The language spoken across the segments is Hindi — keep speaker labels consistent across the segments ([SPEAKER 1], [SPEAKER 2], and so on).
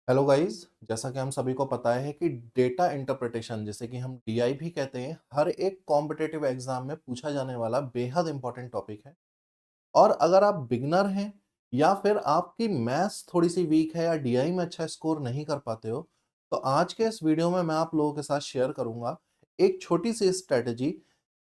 [SPEAKER 1] हेलो गाइस, जैसा कि हम सभी को पता है कि डेटा इंटरप्रिटेशन जिसे कि हम डीआई भी कहते हैं, हर एक कॉम्पिटिटिव एग्जाम में पूछा जाने वाला बेहद इंपॉर्टेंट टॉपिक है। और अगर आप बिगनर हैं या फिर आपकी मैथ्स थोड़ी सी वीक है या डीआई में अच्छा स्कोर नहीं कर पाते हो, तो आज के इस वीडियो में मैं आप लोगों के साथ शेयर करूंगा एक छोटी सी स्ट्रेटजी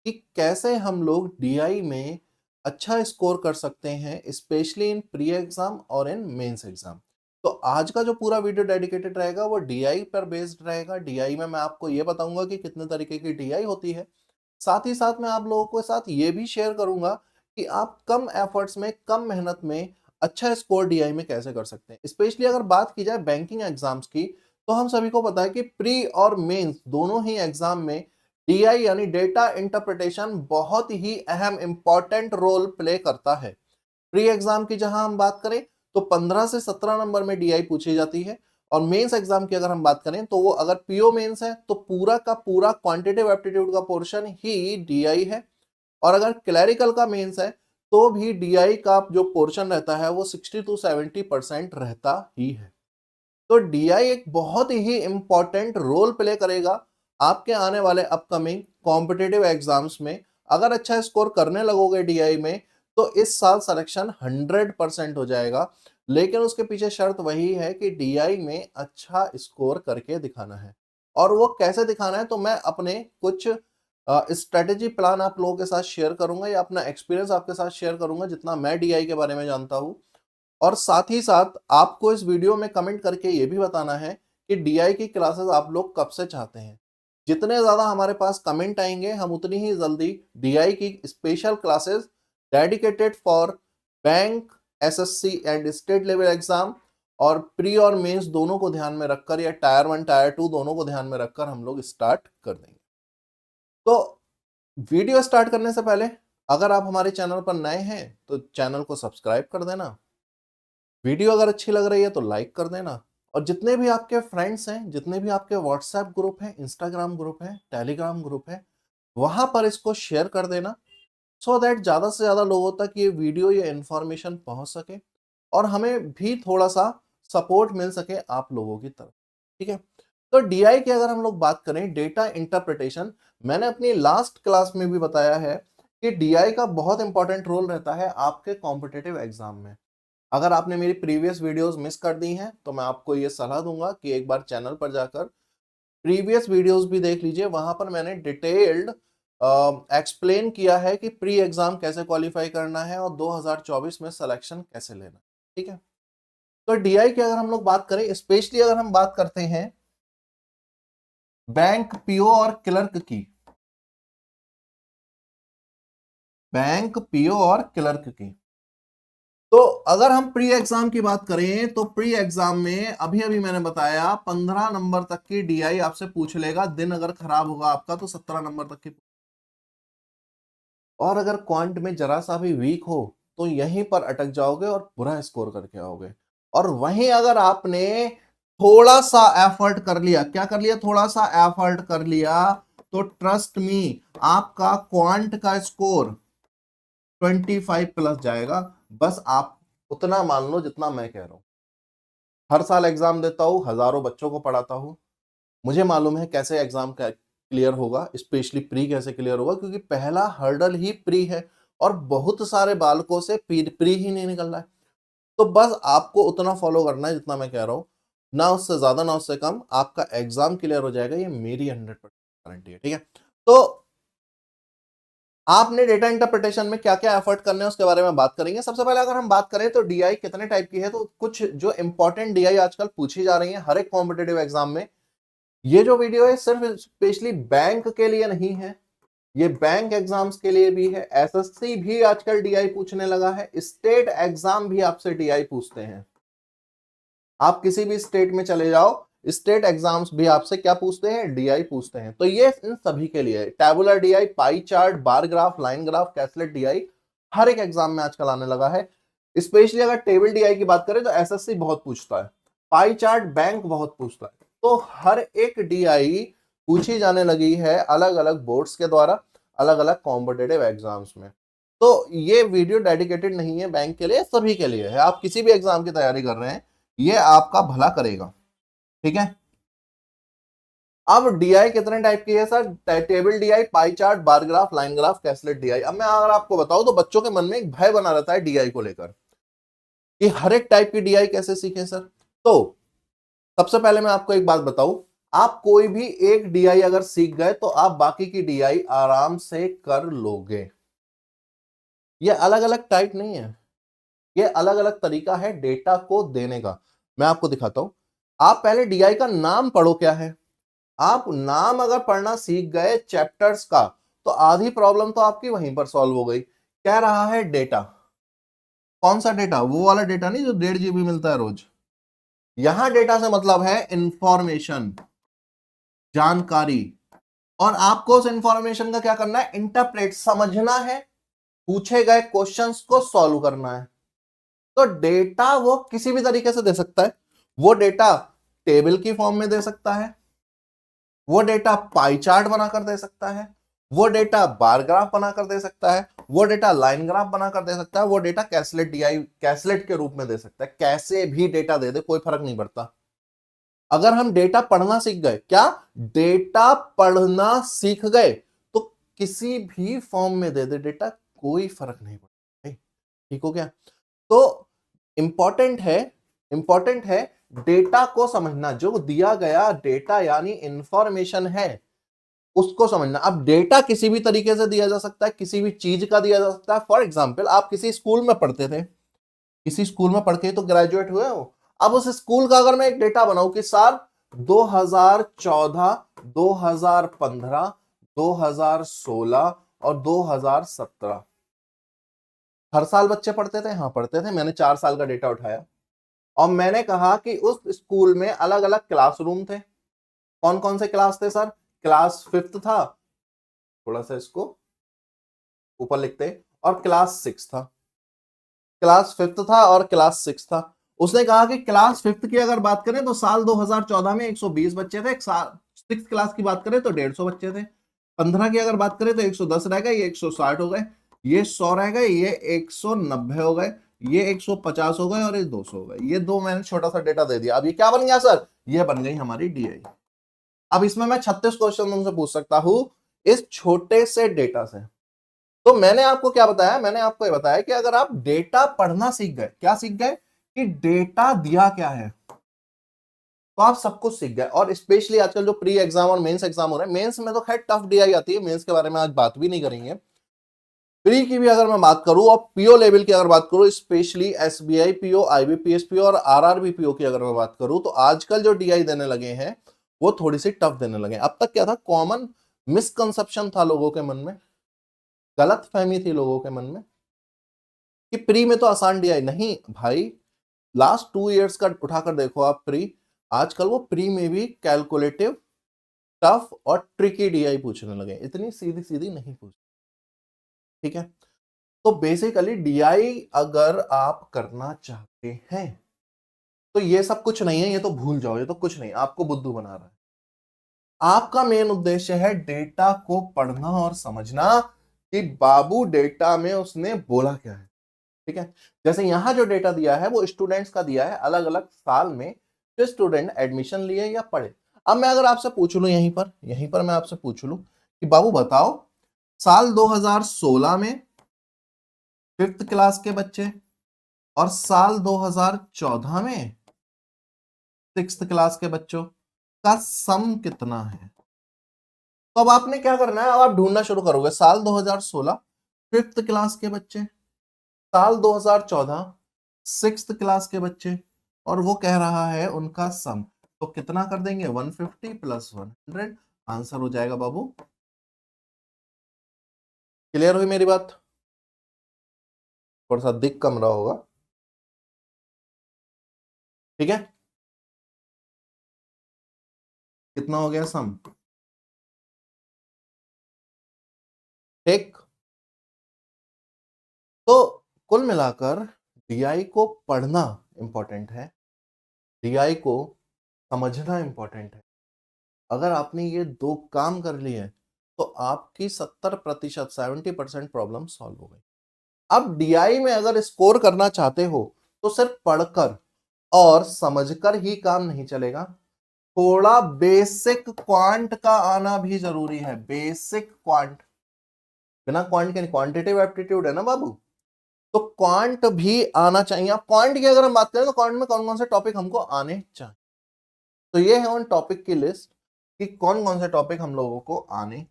[SPEAKER 1] कि कैसे हम लोग डीआई में अच्छा स्कोर कर सकते हैं, स्पेशली इन प्री एग्जाम और इन मेंस एग्जाम। तो आज का जो पूरा वीडियो डेडिकेटेड रहेगा वो डीआई पर बेस्ड रहेगा। डीआई में मैं आपको ये बताऊंगा कि कितने तरीके की डीआई होती है। साथ ही साथ मैं आप लोगों के साथ ये भी शेयर करूंगा कि आप कम एफर्ट्स में, कम मेहनत में अच्छा स्कोर डीआई में कैसे कर सकते हैं। स्पेशली अगर बात की जाए बैंकिंग एग्जाम्स की, तो हम सभी को पता है कि प्री और मेंस दोनों ही एग्जाम में डीआई यानी डेटा इंटरप्रिटेशन बहुत ही अहम इंपॉर्टेंट रोल प्ले करता है। प्री एग्जाम की जहां हम बात करें तो 15 से 17 नंबर में डीआई पूछी जाती है, और मेंस एग्जाम की अगर हम बात करें तो वो अगर पीओ मेंस है तो पूरा का पूरा क्वांटिटेटिव एप्टीट्यूड का पोर्शन ही डीआई है। और अगर क्लैरिकल का मेंस है तो भी डीआई का जो पोर्शन रहता है वो 60 to 70% रहता ही है। तो डीआई एक बहुत ही इंपॉर्टेंट रोल प्ले करेगा आपके आने वाले अपकमिंग कॉम्पिटिटिव एग्जाम्स में। अगर अच्छा स्कोर करने लगोगे डीआई में तो इस साल सिलेक्शन 100% हो जाएगा। लेकिन उसके पीछे शर्त वही है कि डीआई में अच्छा स्कोर करके दिखाना है। और वो कैसे दिखाना है तो मैं अपने कुछ स्ट्रेटेजी प्लान आप लोगों के साथ शेयर करूंगा, या अपना एक्सपीरियंस आपके साथ शेयर करूंगा जितना मैं डीआई के बारे में जानता हूं। और साथ ही साथ आपको इस वीडियो में कमेंट करके ये भी बताना है कि डीआई की क्लासेस आप लोग कब से चाहते हैं। जितने ज्यादा हमारे पास कमेंट आएंगे हम उतनी ही जल्दी डीआई की special classes dedicated for bank, SSC and state level exam और प्री और मेंस दोनों को ध्यान में रखकर, या टायर 1 टायर 2 दोनों को ध्यान में रखकर हम लोग स्टार्ट कर देंगे। तो वीडियो स्टार्ट करने से पहले अगर आप हमारे चैनल पर नए हैं तो चैनल को सब्सक्राइब कर देना। वीडियो अगर अच्छी लग रही है तो लाइक कर देना। और जितने भी आपके फ्रेंड्स हैं, जितने भी आपके व्हाट्सएप ग्रुप हैं, इंस्टाग्राम ग्रुप है, टेलीग्राम ग्रुप है, वहां पर इसको शेयर कर देना, सो दैट ज्यादा से ज्यादा लोगों तक ये वीडियो, ये इंफॉर्मेशन पहुंच सके और हमें भी थोड़ा सा सपोर्ट मिल सके आप लोगों की तरफ। ठीक है। तो डीआई की अगर हम लोग बात करें, डेटा इंटरप्रिटेशन, मैंने अपनी लास्ट क्लास में भी बताया है कि डीआई का बहुत इंपॉर्टेंट रोल रहता है आपके कॉम्पिटिटिव एग्जाम में। अगर आपने मेरी प्रीवियस वीडियोस मिस कर दी हैं तो मैं आपको ये सलाह दूंगा कि एक बार चैनल पर जाकर प्रीवियस वीडियोस भी देख लीजिए। वहां पर मैंने डिटेल्ड एक्सप्लेन किया है कि प्री एग्जाम कैसे क्वालिफाई करना है और 2024 में सिलेक्शन कैसे लेना। ठीक है। तो डीआई की अगर हम लोग बात करें, स्पेशली अगर हम बात करते हैं बैंक, पीओ और क्लर्क की, बैंक, पीओ और क्लर्क की, तो अगर हम प्री एग्जाम की बात करें तो प्री एग्जाम में अभी अभी मैंने बताया 15 नंबर तक की डीआई आपसे पूछ लेगा। दिन अगर खराब होगा आपका तो 17 नंबर तक की। और अगर क्वांट में जरा सा भी वीक हो तो यहीं पर अटक जाओगे और बुरा स्कोर करके आओगे। और वहीं अगर आपने थोड़ा सा एफर्ट कर लिया, क्या कर लिया, थोड़ा सा एफर्ट कर लिया, तो ट्रस्ट मी आपका क्वांट का स्कोर 25 प्लस जाएगा। बस आप उतना मान लो जितना मैं कह रहा हूं। हर साल एग्जाम देता हूं, हजारों बच्चों को पढ़ाता हूं, मुझे मालूम है कैसे एग्जाम क्लियर होगा, स्पेशली प्री कैसे क्लियर होगा, क्योंकि पहला हर्डल ही प्री है और बहुत सारे बालकों से प्री ही नहीं निकल रहा है। तो बस आपको उतना फॉलो करना है जितना मैं कह रहा हूं, ना उससे ज्यादा ना उससे कम, आपका एग्जाम क्लियर हो जाएगा, ये मेरी 100% गारंटी है। ठीक है। तो आपने डेटा इंटरप्रिटेशन में क्या क्या एफर्ट करने हैं उसके बारे में बात करेंगे। सबसे पहले अगर हम बात करें तो डीआई कितने टाइप की है, तो कुछ जो इंपॉर्टेंट डीआई आजकल पूछी जा रही है हर एक कॉम्पिटेटिव एग्जाम में। ये जो वीडियो है सिर्फ स्पेशली बैंक के लिए नहीं है, ये बैंक एग्जाम्स के लिए भी है। एसएससी भी आजकल डीआई पूछने लगा है, स्टेट एग्जाम भी आपसे डीआई पूछते हैं। आप किसी भी स्टेट में चले जाओ, स्टेट एग्जाम्स भी आपसे क्या पूछते हैं, डीआई पूछते हैं। तो ये इन सभी के लिए है। Tabular DI, pie chart, bar graph, line graph, caselet DI हर एक एग्जाम में आजकल आने लगा है। स्पेशली अगर टेबल डीआई की बात करें तो एसएससी बहुत पूछता है, पाई चार्ट बैंक बहुत पूछता है। तो हर एक डीआई पूछी जाने लगी है अलग अलग बोर्ड्स के द्वारा, अलग अलग कॉम्पिटेटिव एग्जाम्स में। तो ये वीडियो डेडिकेटेड नहीं है बैंक के लिए, सभी के लिए है। आप किसी भी एग्जाम की तैयारी कर रहे हैं, ये आपका भला करेगा। ठीक है। अब डीआई कितने टाइप की है sir? Table DI, pie chart, bar graph, line graph, caselet DI. अब मैं अगर आपको बताऊं तो बच्चों के मन में एक भय बना रहता है डीआई को लेकर कि हर एक टाइप की डीआई कैसे सीखें सर। तो सबसे पहले मैं आपको एक बात बताऊं, आप कोई भी एक डीआई अगर सीख गए तो आप बाकी की डीआई आराम से कर लोगे। ये अलग अलग टाइप नहीं है, ये अलग अलग तरीका है डेटा को देने का। मैं आपको दिखाता हूं। आप पहले डीआई का नाम पढ़ो क्या है। आप नाम अगर पढ़ना सीख गए चैप्टर्स का तो आधी प्रॉब्लम तो आपकी वहीं पर सॉल्व हो गई। कह रहा है डेटा, कौन सा डेटा? वो वाला डेटा नहीं जो 1.5 GB मिलता है रोज। यहां डेटा से मतलब है इंफॉर्मेशन, जानकारी। और आपको उस इंफॉर्मेशन का क्या करना है? इंटरप्रेट, समझना है, पूछे गए क्वेश्चंस को सॉल्व करना है। तो डेटा वो किसी भी तरीके से दे सकता है। वो डेटा टेबल की फॉर्म में दे सकता है, वो डेटा पाई चार्ट बनाकर दे सकता है, वो डेटा बार ग्राफ बनाकर दे सकता है, वो डेटा लाइन ग्राफ बनाकर दे सकता है, वो डेटा कैसलेट डीआई कैसलेट के रूप में दे सकता है। कैसे भी डेटा दे दे, कोई फर्क नहीं पड़ता। अगर हम डेटा पढ़ना सीख गए, क्या डेटा पढ़ना सीख गए तो किसी भी फॉर्म में दे दे डेटा, कोई फर्क नहीं पड़ता। ठीक हो गया? तो इंपॉर्टेंट है, इंपॉर्टेंट है डेटा को समझना। जो दिया गया डेटा यानी इंफॉर्मेशन है उसको समझना। अब डेटा किसी भी तरीके से दिया जा सकता है, किसी भी चीज का दिया जा सकता है। फॉर एग्जाम्पल, आप किसी स्कूल में पढ़ते थे, किसी स्कूल में पढ़ के तो ग्रेजुएट हुए हो। अब उस स्कूल का अगर मैं एक डेटा बनाऊं कि साल 2014, 2015, 2016 और 2017, हर साल बच्चे पढ़ते थे? हाँ पढ़ते थे। मैंने 4 साल का डेटा उठाया और मैंने कहा कि उस स्कूल में अलग अलग क्लासरूम थे। कौन कौन से क्लास थे सर? क्लास 5th था, थोड़ा सा इसको ऊपर लिखते, और क्लास 6 था। क्लास 5th था और क्लास 6 था। उसने कहा कि क्लास 5th की अगर बात करें तो साल 2014 में 120 बच्चे थे। साल 6th क्लास की बात करें तो 150 बच्चे थे। 15 की अगर बात करें तो 110 रह गए, ये 160 हो गए, ये 100 रह गए, ये 190 हो गए, ये 150 हो गए और ये 200 हो गए। ये दो मैंने छोटा सा डेटा दे दिया। अब ये क्या बन गया सर? ये बन गई हमारी डीआई। अब इसमें मैं 36 क्वेश्चन तुमसे पूछ सकता हूं इस छोटे से डेटा से। तो मैंने आपको क्या बताया? मैंने आपको ये बताया कि अगर आप डेटा पढ़ना सीख गए, क्या सीख गए कि डेटा दिया क्या है, तो आप सब कुछ सीख गए। और स्पेशली आजकल जो प्री एग्जाम और मेंस एग्जाम हो रहे हैं, मेंस में तो खैर टफ डीआई आती है, मेंस के बारे में आज बात भी नहीं करेंगे। प्री की भी अगर मैं बात करूं और पीओ लेवल की अगर बात करूं, specially SBI PO, IBPS PO और आरआरबी पीओ की अगर मैं बात करूं, तो आजकल जो डीआई देने लगे हैं वो थोड़ी सी टफ देने लगे। अब तक क्या था? कॉमन मिसकंसेप्शन था लोगों के मन में, गलत फहमी थी लोगों के मन में कि प्री में तो आसान डीआई नहीं भाई। लास्ट 2 इयर्स का उठाकर देखो आप प्री, आजकल वो प्री में भी कैलकुलेटिव, टफ और ट्रिकी डीआई पूछने लगे, इतनी सीधी सीधी नहीं पूछ। ठीक है? तो बेसिकली डीआई अगर आप करना चाहते हैं तो ये सब कुछ नहीं है, ये तो भूल जाओ, ये तो कुछ नहीं, आपको बुद्धू बना रहा है। आपका मेन उद्देश्य है डेटा को पढ़ना और समझना कि बाबू डेटा में उसने बोला क्या है। ठीक है? जैसे यहां जो डेटा दिया है वो स्टूडेंट्स का दिया है, अलग अलग साल में जो स्टूडेंट एडमिशन लिए या पढ़े। अब मैं अगर आपसे पूछ लूं, यहीं पर मैं आपसे पूछ लूं कि बाबू बताओ, साल 2016 में 5th क्लास के बच्चे और साल 2014 में 6th क्लास के बच्चों का सम कितना है? तो अब आपने क्या करना है? अब आप ढूंढना शुरू करोगे। साल 2016 5th क्लास के बच्चे, साल 2014 6th क्लास के बच्चे, और वो कह रहा है उनका सम। तो कितना कर देंगे? 150 प्लस 100, आंसर हो जाएगा बाबू। क्लियर हुई मेरी बात? थोड़ा सा दिख कम रहा होगा। ठीक है? कितना हो गया सम? ठीक। तो कुल मिलाकर डीआई को पढ़ना इंपॉर्टेंट है, डीआई को समझना इंपॉर्टेंट है। अगर आपने ये दो काम कर लिए तो आपकी 70%, 70% प्रॉब्लम सॉल्व हो गई। अब डीआई में अगर स्कोर करना चाहते हो तो सिर्फ पढ़कर और समझकर ही काम नहीं चलेगा। थोड़ा बेसिक क्वांट का आना भी जरूरी है। बेसिक क्वांट, बिना क्वांट के क्वांटिटेटिव एप्टीट्यूड है ना बाबू, तो क्वांट भी आना चाहिए। अब क्वांट की अगर हम बात करें तो क्वांट में कौन कौन से टॉपिक हमको आने चाहिए, तो ये है उन टॉपिक की लिस्ट कि कौन कौन से टॉपिक हम लोगों को आने।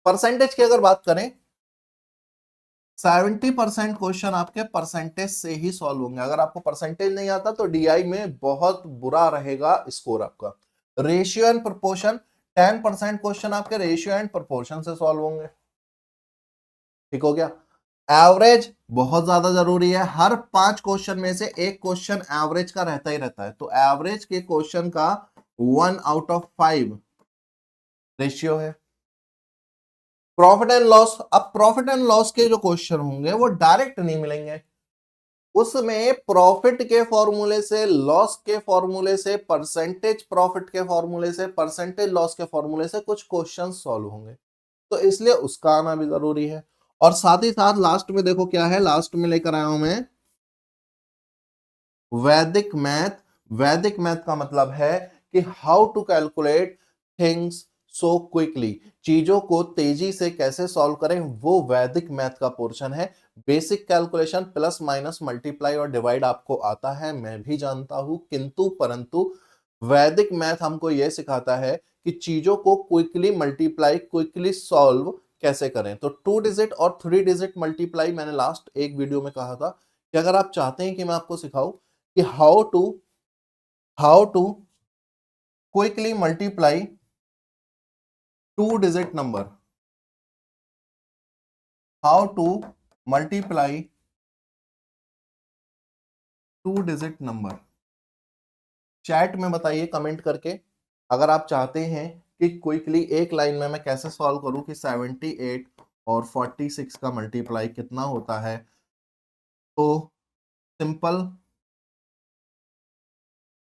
[SPEAKER 1] परसेंटेज की अगर बात करें, 70% क्वेश्चन आपके परसेंटेज से ही सॉल्व होंगे। अगर आपको परसेंटेज नहीं आता तो डीआई में बहुत बुरा रहेगा स्कोर आपका। रेशियो एंड प्रोपोर्शन, 10% क्वेश्चन आपके रेशियो एंड प्रोपोर्शन से सॉल्व होंगे। ठीक हो गया। एवरेज बहुत ज्यादा जरूरी है, हर 5 क्वेश्चन में से एक क्वेश्चन एवरेज का रहता ही रहता है, तो एवरेज के क्वेश्चन का 1/5 रेशियो है। प्रॉफिट एंड लॉस, अब प्रॉफिट एंड लॉस के जो क्वेश्चन होंगे वो डायरेक्ट नहीं मिलेंगे, उसमें प्रॉफिट के फॉर्मूले से, लॉस के फॉर्मूले से, परसेंटेज प्रॉफिट के फॉर्मूले से, परसेंटेज लॉस के फॉर्मूले से कुछ क्वेश्चन सॉल्व होंगे, तो इसलिए उसका आना भी जरूरी है। और साथ ही साथ लास्ट में देखो क्या है, लास्ट में लेकर आया हूं मैं वैदिक मैथ। वैदिक मैथ का मतलब है कि how to calculate things so quickly, चीजों को तेजी से कैसे सॉल्व करें, वो वैदिक मैथ का पोर्शन है। Basic calculation plus minus multiply और डिवाइड आपको आता है, मैं भी जानता हूं, किंतु परंतु वैदिक मैथ हमको यह सिखाता है कि चीजों को क्विकली मल्टीप्लाई, क्विकली सॉल्व कैसे करें। तो 2 डिजिट और 3 डिजिट मल्टीप्लाई मैंने लास्ट एक वीडियो में कहा था कि अगर आप चाहते हैं कि मैं आपको सिखाऊं कि how to quickly multiply 2 digit number, how to multiply 2 digit number, chat में बताइए कमेंट करके अगर आप चाहते हैं कि क्विकली एक लाइन में मैं कैसे सॉल्व करूं कि 78 और 46 का मल्टीप्लाई कितना होता है। तो सिंपल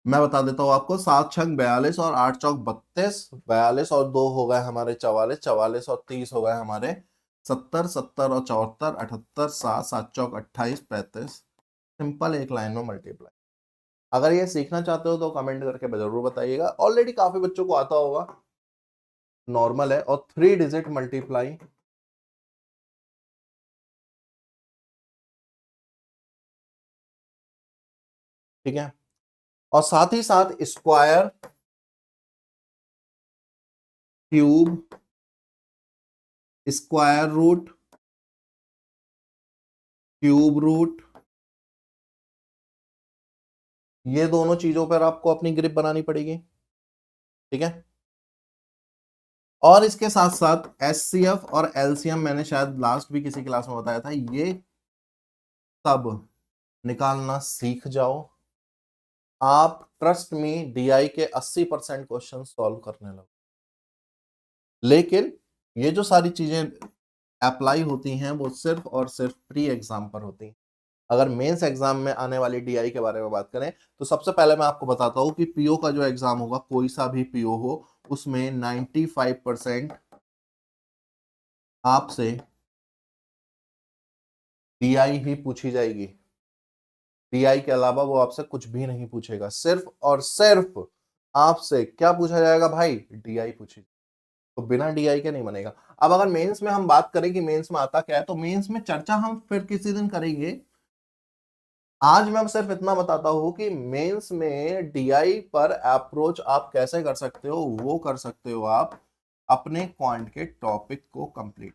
[SPEAKER 1] मैं बता देता हूं आपको, 7 छक 42 और 8 चौक 32, 42 और 2 हो गए हमारे 44, 44 और 30 हो गए हमारे 70, 70 और 74 78, 7 7 चौक 28 35। सिंपल एक लाइन में मल्टीप्लाई। अगर ये सीखना चाहते हो तो कमेंट करके जरूर बताइएगा, ऑलरेडी काफी बच्चों को आता होगा, नॉर्मल है। और 3 डिजिट मल्टीप्लाई, ठीक है, और साथ ही साथ square, cube, square root, cube root, ये दोनों चीजों पर आपको अपनी ग्रिप बनानी पड़ेगी। ठीक है, और इसके साथ साथ एचसीएफ और एलसीएम मैंने शायद लास्ट भी किसी क्लास में बताया था, ये सब निकालना सीख जाओ। आप ट्रस्ट में डीआई के 80% क्वेश्चन सॉल्व करने लगो। लेकिन ये जो सारी चीजें अप्लाई होती हैं वो सिर्फ और सिर्फ प्री एग्जाम पर होती हैं। अगर मेंस एग्जाम में आने वाली डीआई के बारे में बात करें तो सबसे पहले मैं आपको बताता हूं कि पीओ का जो एग्जाम होगा, कोई सा भी पीओ हो, उसमें 95% आपसे डीआई ही पूछी जाएगी। डीआई के अलावा वो आपसे कुछ भी नहीं पूछेगा, सिर्फ और सिर्फ आपसे क्या पूछा जाएगा भाई, डीआई पूछी। तो बिना डीआई के नहीं बनेगा। अब अगर मेंस में हम बात करें कि मेंस में आता क्या है, तो मेंस में चर्चा हम फिर किसी दिन करेंगे। आज मैं सिर्फ इतना बताता हूं कि मेंस में डीआई पर अप्रोच आप कैसे कर सकते हो, वो कर सकते हो आप अपने क्वांट के टॉपिक को कंप्लीट,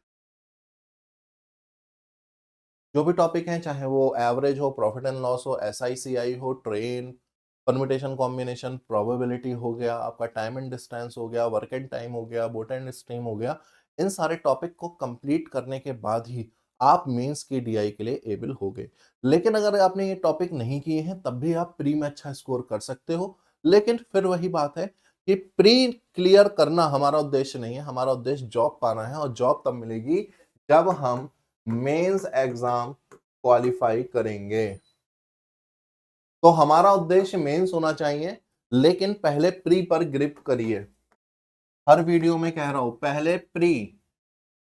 [SPEAKER 1] जो भी टॉपिक है, चाहे वो एवरेज हो, प्रॉफिट एंड लॉस हो, एसआईसीआई हो, ट्रेन, परम्यूटेशन कॉम्बिनेशन, प्रोबेबिलिटी हो गया, आपका टाइम एंड डिस्टेंस हो गया, वर्क एंड टाइम हो गया, बोट एंड स्ट्रीम हो गया, इन सारे टॉपिक को कंप्लीट करने के बाद ही आप मेंस की डीआई के लिए एबल हो गए। लेकिन अगर आपने ये टॉपिक नहीं किए हैं तब भी आप प्री में अच्छा स्कोर कर सकते हो। लेकिन फिर वही बात है कि प्री क्लियर करना हमारा उद्देश्य नहीं है, हमारा उद्देश्य जॉब पाना है, और जॉब तब मिलेगी जब हम मेंस एग्जाम क्वालिफाई करेंगे। तो हमारा उद्देश्य मेंस होना चाहिए, लेकिन पहले प्री पर ग्रिप करिए। हर वीडियो में कह रहा हूं, पहले प्री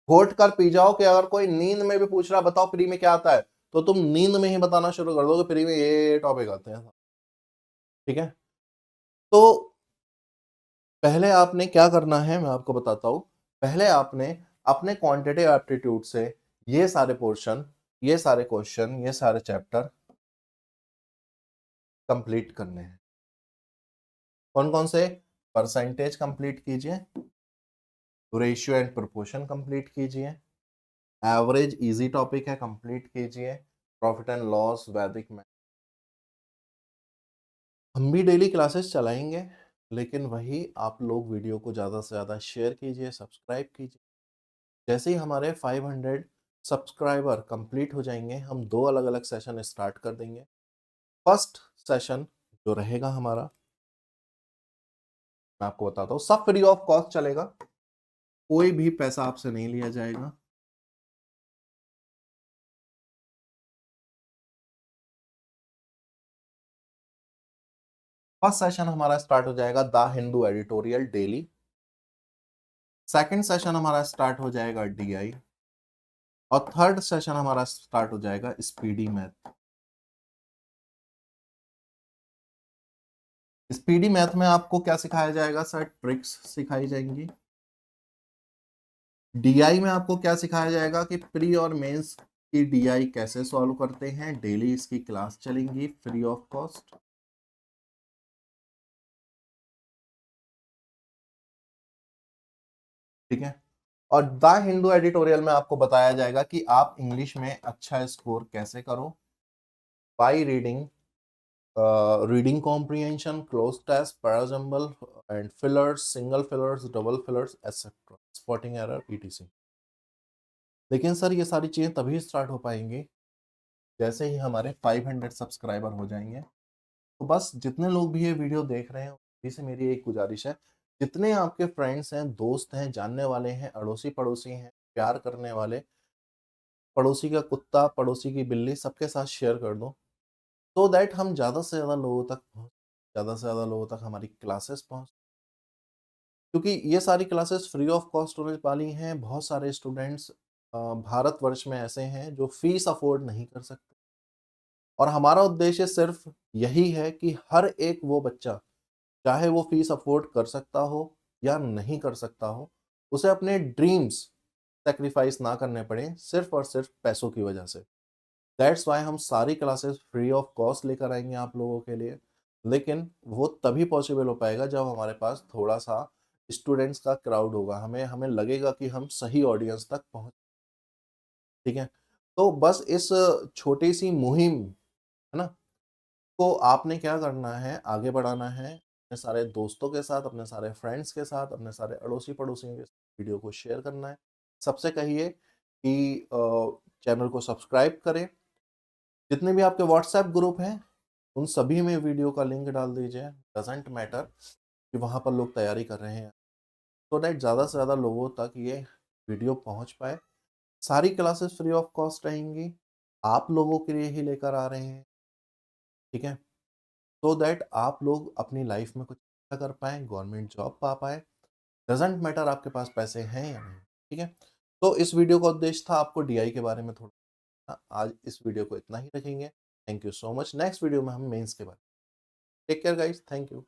[SPEAKER 1] घोट कर पी जाओ, कि अगर कोई नींद में भी पूछ रहा बताओ प्री में क्या आता है, तो तुम नींद में ही बताना शुरू कर दो कि प्री में ये टॉपिक आते हैं। ठीक है, तो पहले आपने क्या करना है मैं आपको बताता हूँ। पहले आपने अपने क्वांटिटेटिव एप्टीट्यूड से ये सारे पोर्शन, ये सारे क्वेश्चन, ये सारे चैप्टर कंप्लीट करने हैं। कौन-कौन से? परसेंटेज कंप्लीट कीजिए, रेशियो एंड प्रोपोर्शन कंप्लीट कीजिए, एवरेज इजी टॉपिक है कंप्लीट कीजिए, प्रॉफिट एंड लॉस, वैदिक मैथ। हम भी डेली क्लासेस चलाएंगे, लेकिन वही आप लोग वीडियो को ज़्यादा से ज़्यादा शेयर कीजिए, सब्सक्राइब कीजिए। जैसे ही हमारे 500 सब्सक्राइबर कंप्लीट हो जाएंगे, हम 2 अलग-अलग सेशन स्टार्ट कर देंगे। फर्स्ट सेशन जो रहेगा हमारा, मैं आपको बताता हूँ, सब फ्री ऑफ कॉस्ट चलेगा, कोई भी पैसा आपसे नहीं लिया जाएगा। फर्स्ट सेशन हमारा स्टार्ट हो जाएगा the Hindu editorial daily. Second session हमारा स्टार्ट हो जाएगा डीआई, और थर्ड सेशन हमारा स्टार्ट हो जाएगा स्पीडी मैथ। स्पीडी मैथ में आपको क्या सिखाया जाएगा सर? ट्रिक्स सिखाई जाएंगी। डीआई में आपको क्या सिखाया जाएगा कि प्री और मेंस की डीआई कैसे सॉल्व करते हैं, डेली इसकी क्लास चलेंगी फ्री ऑफ कॉस्ट। ठीक है। और द हिंदू एडिटोरियल में आपको बताया जाएगा कि आप इंग्लिश में अच्छा स्कोर कैसे करो by reading, reading comprehension, cloze test, parajumble and fillers, single fillers, double fillers etcetera, spotting error, ETC. लेकिन सर ये सारी चीजें तभी स्टार्ट हो पाएंगी जैसे ही हमारे 500 सब्सक्राइबर हो जाएंगे। तो बस जितने लोग भी ये वीडियो देख रहे हैं, उन्हीं से मेरी एक गुजारिश है, जितने आपके फ्रेंड्स हैं, दोस्त हैं, जानने वाले हैं, अड़ोसी पड़ोसी हैं, प्यार करने वाले, पड़ोसी का कुत्ता, पड़ोसी की बिल्ली, सबके साथ शेयर कर दो, सो दैट हम ज़्यादा से ज़्यादा लोगों तक पहुँच, ज़्यादा से ज़्यादा लोगों तक हमारी क्लासेस पहुँच, क्योंकि ये सारी क्लासेस फ्री ऑफ कॉस्ट होने वाली हैं। बहुत सारे स्टूडेंट्स भारतवर्ष में ऐसे हैं जो फीस अफोर्ड नहीं कर सकते, और हमारा उद्देश्य सिर्फ यही है कि हर एक वो बच्चा, चाहे वो फीस अफोर्ड कर सकता हो या नहीं कर सकता हो, उसे अपने ड्रीम्स सैक्रिफाइस ना करने पड़े सिर्फ और सिर्फ पैसों की वजह से। दैट्स वाई हम सारी क्लासेस फ्री ऑफ कॉस्ट लेकर आएंगे आप लोगों के लिए। लेकिन वो तभी पॉसिबल हो पाएगा जब हमारे पास थोड़ा सा स्टूडेंट्स का क्राउड होगा, हमें हमें लगेगा कि हम सही ऑडियंस तक पहुंच। ठीक है। तो बस इस छोटी सी मुहिम, है ना, तो आपने क्या करना है, आगे बढ़ाना है अपने सारे दोस्तों के साथ, अपने सारे फ्रेंड्स के साथ, अपने सारे अड़ोसी पड़ोसियों के साथ वीडियो को शेयर करना है। सबसे कहिए कि चैनल को सब्सक्राइब करें। जितने भी आपके व्हाट्सएप ग्रुप हैं, उन सभी में वीडियो का लिंक डाल दीजिए। डजेंट मैटर कि वहाँ पर लोग तैयारी कर रहे हैं, सो दैट ज़्यादा से ज़्यादा लोगों तक ये वीडियो पहुँच पाए। सारी क्लासेस फ्री ऑफ कॉस्ट रहेंगी, आप लोगों के लिए ही लेकर आ रहे हैं। ठीक है। सो दैट आप लोग अपनी लाइफ में कुछ अच्छा कर पाएँ, गवर्नमेंट जॉब पा पाएँ। डज़न्ट मैटर आपके पास पैसे हैं या नहीं। ठीक है? तो इस वीडियो का उद्देश्य था आपको डीआई के बारे में थोड़ा, आज इस वीडियो को इतना ही रखेंगे। Thank you so much. Next video में हम मेंस के बारे में। Take care guys, thank you.